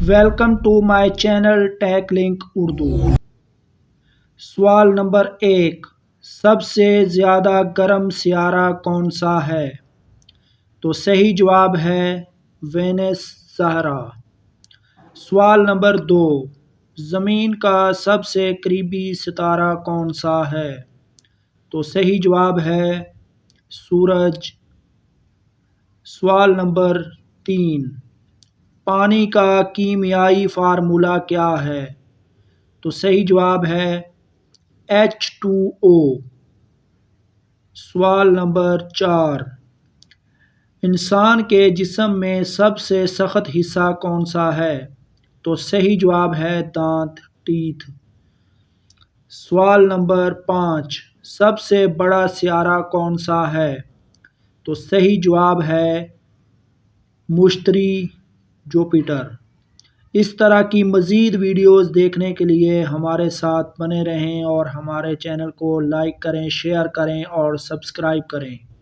Welcome to my channel tech link Urdu. سوال number 1، سب سے زیادہ گرم سیارہ کون سا ہے؟ تو صحیح جواب ہے وینس زہرا۔ سوال نمبر 2، زمین کا سب سے قریبی ستارہ کون سا ہے؟ تو صحیح جواب ہے سورج۔ سوال نمبر 3، پانی کا کیمیائی فارمولہ کیا ہے؟ تو صحیح جواب ہے H2O۔ سوال نمبر 4، انسان کے جسم میں سب سے سخت حصہ کون سا ہے؟ تو صحیح جواب ہے دانت، ٹیتھ۔ سوال نمبر 5، سب سے بڑا سیارہ کون سا ہے؟ تو صحیح جواب ہے مشتری، جوپیٹر۔ اس طرح کی مزید ویڈیوز دیکھنے کے لیے ہمارے ساتھ بنے رہیں اور ہمارے چینل کو لائک کریں، شیئر کریں اور سبسکرائب کریں۔